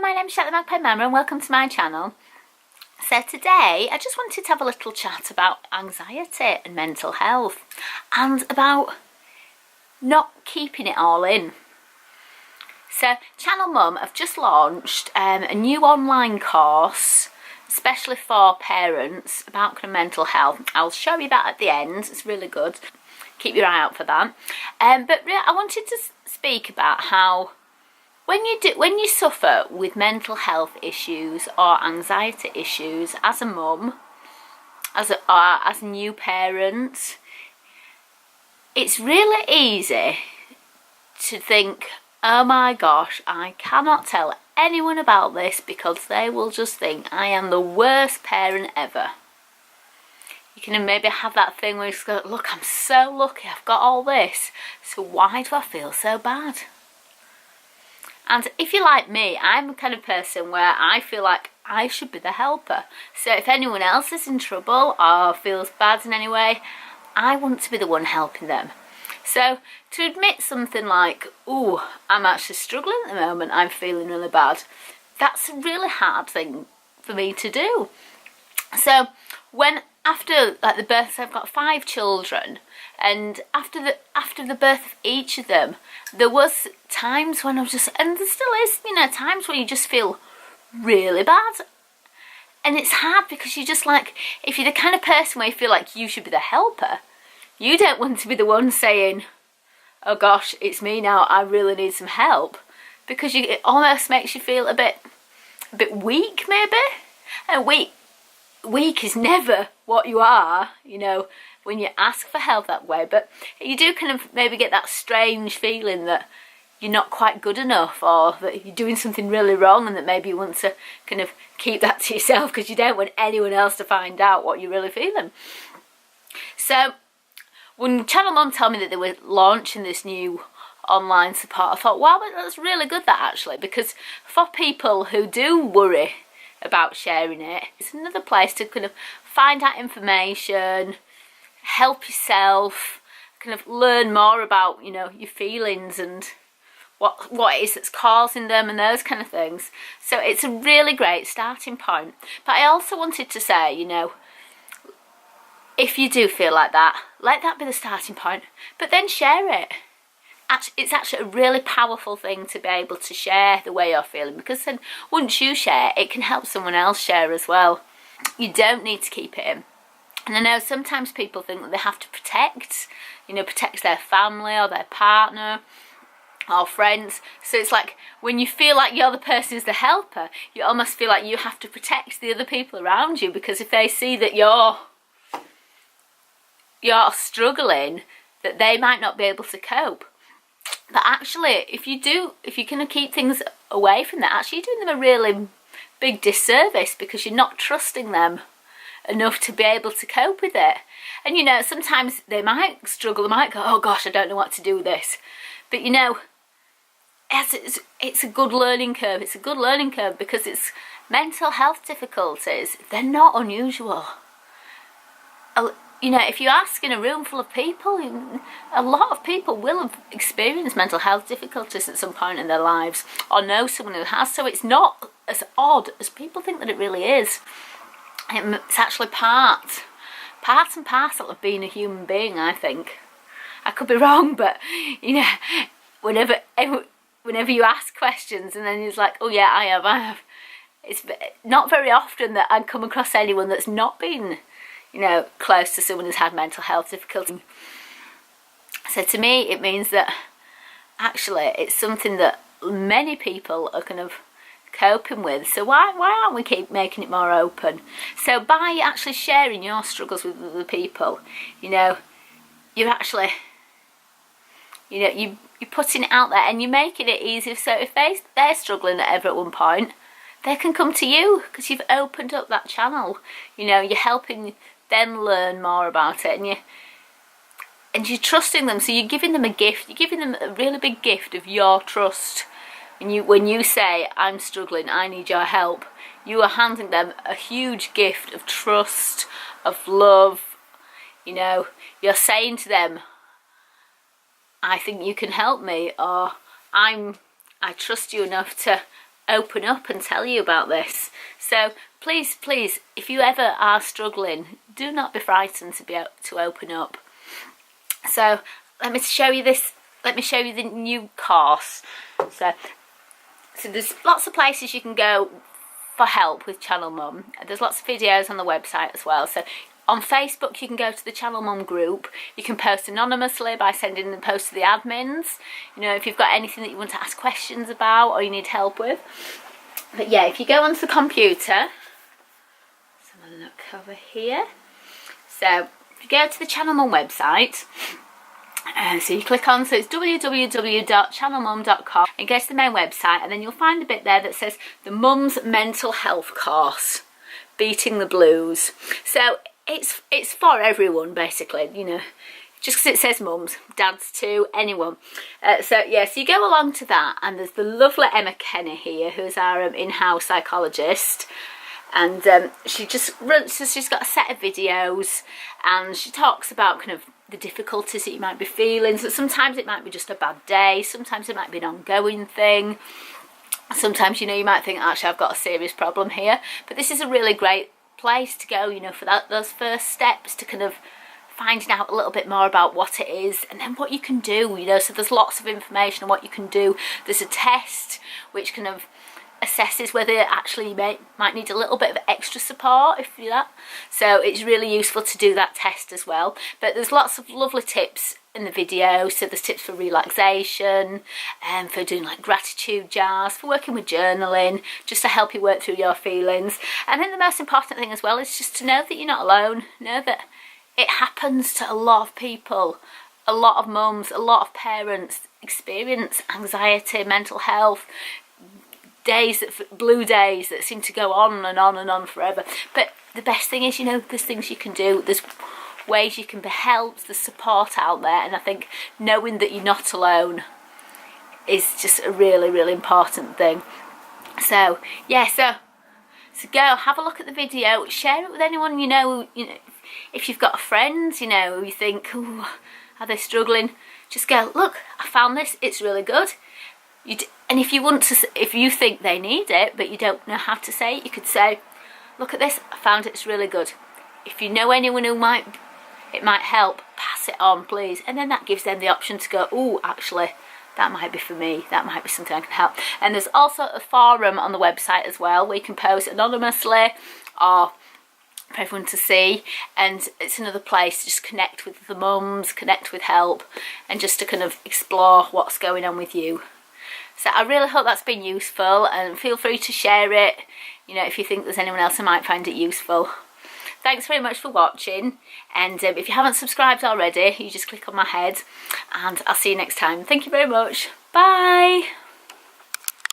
my name's Charlotte Magpie Mama and welcome to my channel. So today I just wanted to have a little chat about anxiety and mental health and about not keeping it all in. So Channel Mum have just launched a new online course especially for parents about kind of mental health. I'll show you that at the end, it's really good. Keep your eye out for that. But really, I wanted to speak about how when you suffer with mental health issues or anxiety issues as a mum, as a new parent, it's really easy to think, oh my gosh, I cannot tell anyone about this because they will just think I am the worst parent ever. You can maybe have that thing where you just go, look, I'm so lucky, I've got all this, so why do I feel so bad? And if you're like me, I'm the kind of person where I feel like I should be the helper. So if anyone else is in trouble or feels bad in any way, I want to be the one helping them. So to admit something like, oh, I'm actually struggling at the moment, I'm feeling really bad, that's a really hard thing for me to do. So after the births, I've got 5 children, and after the birth of each of them, there was times when I was just, and there still is, times when you just feel really bad. And it's hard because you're just like, if you're the kind of person where you feel like you should be the helper, you don't want to be the one saying, oh gosh, it's me now, I really need some help, because it almost makes you feel a bit weak maybe. And weak is never what you are, when you ask for help that way, but you do kind of maybe get that strange feeling that you're not quite good enough, or that you're doing something really wrong, and that maybe you want to kind of keep that to yourself because you don't want anyone else to find out what you're really feeling. So when Channel Mum told me that they were launching this new online support, I thought, wow, that's really good that actually, because for people who do worry about sharing it, it's another place to kind of find out information, help yourself, kind of learn more about your feelings and what it is that's causing them and those kind of things. So it's a really great starting point. But I also wanted to say, if you do feel like that, let that be the starting point, but then share it. It's actually a really powerful thing to be able to share the way you're feeling, because then once you share, it can help someone else share as well. You don't need to keep it in. And I know sometimes people think that they have to protect their family or their partner or friends. So it's like when you feel like you're the person who's the helper, you almost feel like you have to protect the other people around you, because if they see that you're struggling, that they might not be able to cope. But actually, if you're going to keep things away from that, actually you're doing them a really big disservice, because you're not trusting them enough to be able to cope with it. And sometimes they might struggle, they might go, oh gosh, I don't know what to do with this. But it's a good learning curve. It's a good learning curve because it's mental health difficulties. They're not unusual. If you ask in a room full of people, a lot of people will have experienced mental health difficulties at some point in their lives, or know someone who has, so it's not as odd as people think that it really is. It's actually part and parcel of being a human being, I think. I could be wrong, but, whenever you ask questions and then it's like, oh yeah, I have. It's not very often that I come across anyone that's not been close to someone who's had mental health difficulty. So to me, it means that actually it's something that many people are kind of coping with. So why aren't we keep making it more open? So by actually sharing your struggles with other people, you're actually, you're putting it out there and you're making it easier. So if they're struggling ever at one point, they can come to you because you've opened up that channel. You're helping them learn more about it, and you're trusting them. So you're giving them a gift. You're giving them a really big gift of your trust. And when you say, I'm struggling, I need your help, you are handing them a huge gift of trust, of love. You're saying to them, I think you can help me, or I trust you enough to open up and tell you about this. So please, please, if you ever are struggling, do not be frightened to open up. So let me show you this. Let me show you the new course. So there's lots of places you can go for help with Channel Mum. There's lots of videos on the website as well. So on Facebook, you can go to the Channel Mum group. You can post anonymously by sending the post to the admins. You know, if you've got anything that you want to ask questions about or you need help with. But yeah, if you go onto the computer, let's have a look over here. So if you go to the Channel Mum website, so you click on, so it's www.channelmum.com, and go to the main website, and then you'll find a bit there that says the Mum's Mental Health Course, Beating the Blues. So it's for everyone, basically, you know, just because it says mums, dads too, anyone. So yeah, so you go along to that, and there's the lovely Emma Kenny here, who's our in-house psychologist. And she just runs, so she's got a set of videos, and she talks about kind of the difficulties that you might be feeling. So sometimes it might be just a bad day, sometimes it might be an ongoing thing, sometimes, you know, you might think, actually I've got a serious problem here. But this is a really great place to go, you know, for those first steps to kind of finding out a little bit more about what it is and then what you can do, you know. So there's lots of information on what you can do. There's a test which kind of assesses whether actually you might need a little bit of extra support if you do that. So it's really useful to do that test as well. But there's lots of lovely tips in the video. So there's tips for relaxation and for doing like gratitude jars, for working with journaling, just to help you work through your feelings. And then the most important thing as well is just to know that you're not alone. Know that it happens to a lot of people. A lot of mums, a lot of parents experience anxiety, mental health, blue days that seem to go on and on and on forever. But the best thing is, you know, there's things you can do, there's ways you can be helped, there's support out there, and I think knowing that you're not alone is just a really, really important thing. So yeah, so go have a look at the video, share it with anyone you know. If you've got friends, you know, who you think, ooh, are they struggling, just go, look, I found this, it's really good. And if you think they need it but you don't know how to say it, you could say, look at this, I found it's really good. If you know anyone who it might help, pass it on, please. And then that gives them the option to go, oh, actually, that might be for me, that might be something I can help. And there's also a forum on the website as well where you can post anonymously or for everyone to see, and it's another place to just connect with the mums, connect with help, and just to kind of explore what's going on with you. So I really hope that's been useful, and feel free to share it, you know, if you think there's anyone else who might find it useful. Thanks very much for watching, and if you haven't subscribed already, you just click on my head, and I'll see you next time. Thank you very much. Bye.